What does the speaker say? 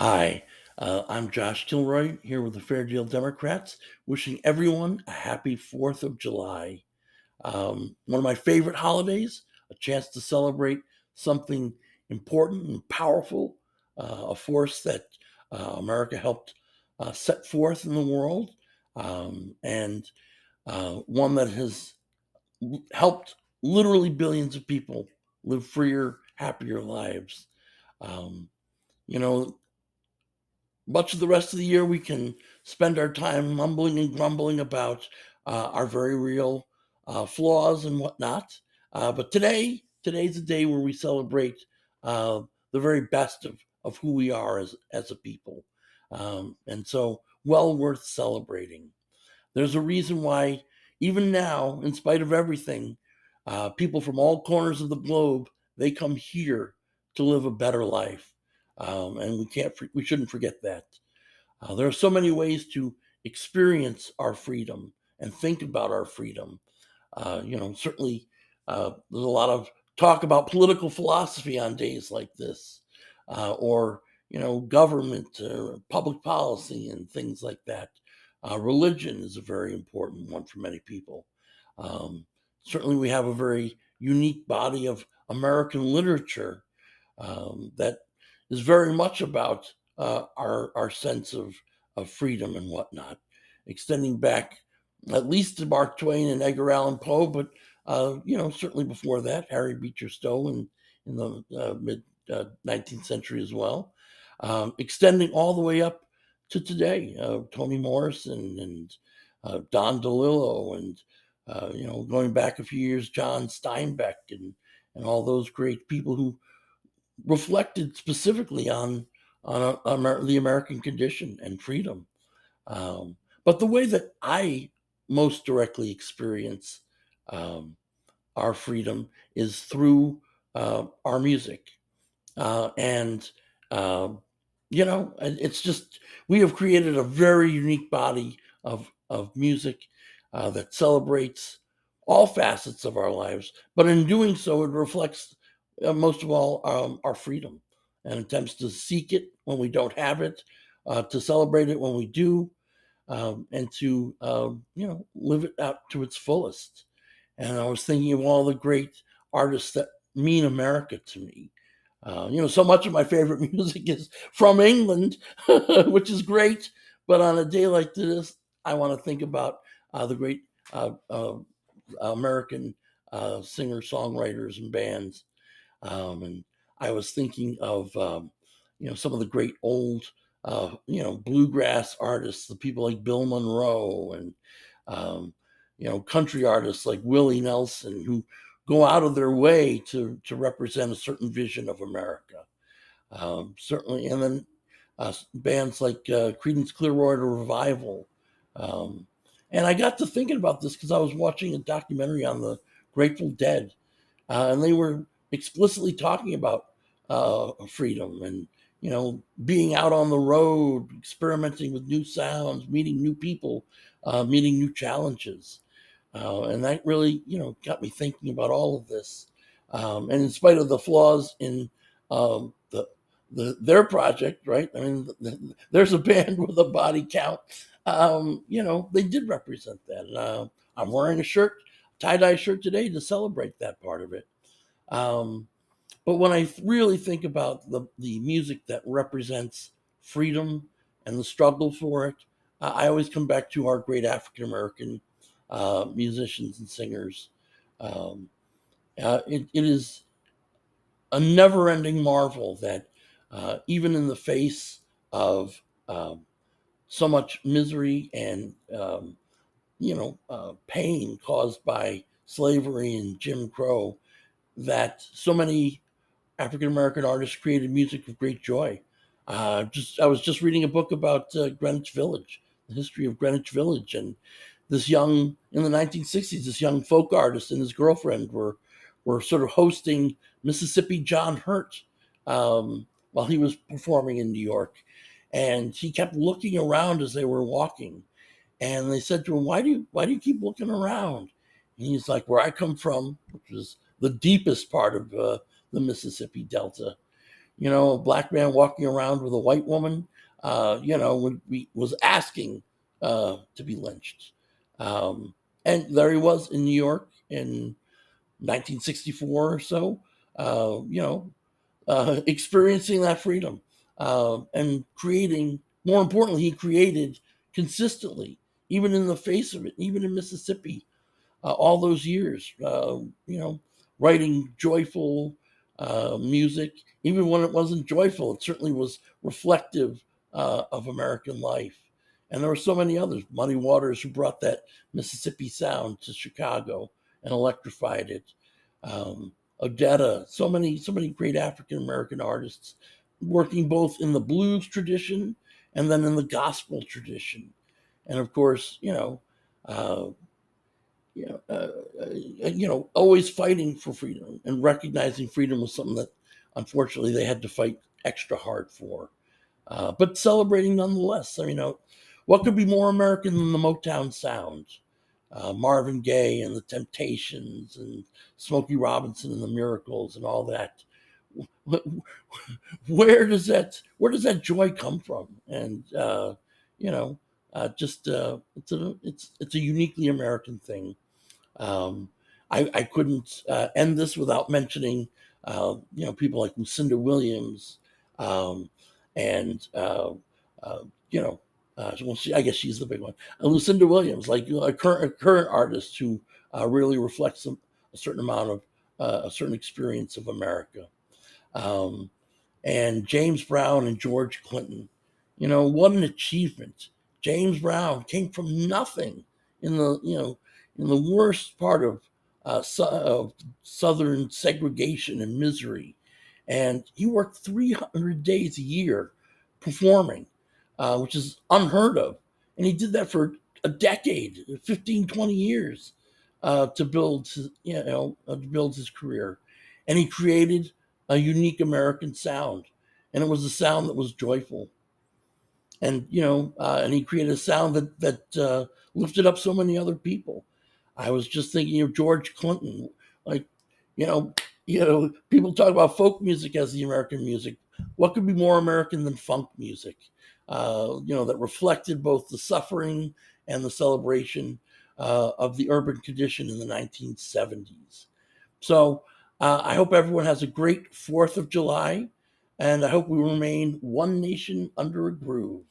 Hi, I'm Josh Kilroy here with the Fair Deal Democrats, wishing everyone a happy 4th of July. One of my favorite holidays, a chance to celebrate something important and powerful, a force that America helped set forth in the world, and one that has helped literally billions of people live freer, happier lives. Um, you know, Much of the rest of the year, we can spend our time mumbling and grumbling about our very real flaws and whatnot. But today's a day where we celebrate the very best of who we are as a people. And so, well worth celebrating. There's a reason why, even now, in spite of everything, people from all corners of the globe, they come here to live a better life. And we shouldn't forget that. There are so many ways to experience our freedom and think about our freedom. Certainly there's a lot of talk about political philosophy on days like this, or government, public policy, and things like that. Religion is a very important one for many people. Um, Certainly, we have a very unique body of American literature that is very much about our sense of freedom and whatnot, extending back at least to Mark Twain and Edgar Allan Poe, but certainly before that, Harry Beecher Stowe in the mid 19th century as well, extending all the way up to today, Toni Morrison and Don DeLillo, and going back a few years, John Steinbeck and all those great people who reflected specifically on the American condition and freedom. But the way that I most directly experience um, our freedom is through our music. And, it's just, we have created a very unique body of music that celebrates all facets of our lives. But in doing so, it reflects most of all our freedom and attempts to seek it when we don't have it, to celebrate it when we do, and to, live it out to its fullest. And I was thinking of all the great artists that mean America to me. So much of my favorite music is from England, which is great. But on a day like this, I want to think about the great American singer songwriters and bands. And I was thinking of, some of the great old, bluegrass artists, the people like Bill Monroe and, country artists like Willie Nelson, who go out of their way to represent a certain vision of America. Certainly, and then bands like Credence Clearwater Revival. Um, and I got to thinking about this because I was watching a documentary on the Grateful Dead, and they were explicitly talking about freedom and being out on the road, experimenting with new sounds, meeting new people, meeting new challenges. And that really, got me thinking about all of this. And in spite of the flaws in their project, right? I mean, there's a band with a body count. They did represent that. And, I'm wearing a tie-dye shirt today to celebrate that part of it. Um, but when I really think about the music that represents freedom and the struggle for it, I always come back to our great African American musicians and singers. Um, it is a never ending marvel that even in the face of so much misery and pain caused by slavery and Jim Crow, that so many African American artists created music of great joy. I was just reading a book about Greenwich Village, the history of Greenwich Village, and in the 1960s, this young folk artist and his girlfriend were sort of hosting Mississippi John Hurt while he was performing in New York, and he kept looking around as they were walking, and they said to him, why do you keep looking around?" And he's like, "Where I come from, which is the deepest part of the Mississippi Delta, a black man walking around with a white woman, was asking to be lynched. And there he was in New York in 1964 or so, experiencing that freedom and creating. More importantly, he created consistently, even in the face of it, even in Mississippi, all those years. Writing joyful music, even when it wasn't joyful, it certainly was reflective of American life. And there were so many others. Muddy Waters, who brought that Mississippi sound to Chicago and electrified it. Odetta, so many great African American artists working both in the blues tradition and then in the gospel tradition. And of course, uh, always fighting for freedom and recognizing freedom was something that unfortunately they had to fight extra hard for. But celebrating nonetheless. What could be more American than the Motown sound? Marvin Gaye and the Temptations and Smokey Robinson and the Miracles and all that. Where does that joy come from? And just it's a uniquely American thing. Um, I couldn't end this without mentioning, people like Lucinda Williams, um, and you know, I guess she's the big one. Lucinda Williams, like a current artist who really reflects a certain amount of a certain experience of America. Um, and James Brown and George Clinton. What an achievement. James Brown came from nothing in the worst part of Southern segregation and misery. And he worked 300 days a year performing, which is unheard of. And he did that for a decade, 15, 20 years, to build his career. And he created a unique American sound. And it was a sound that was joyful. And he created a sound that lifted up so many other people. I was just thinking of George Clinton. Like, you know, people talk about folk music as the American music. What could be more American than funk music? That reflected both the suffering and the celebration of the urban condition in the 1970s. So I hope everyone has a great 4th of July, and I hope we remain one nation under a groove.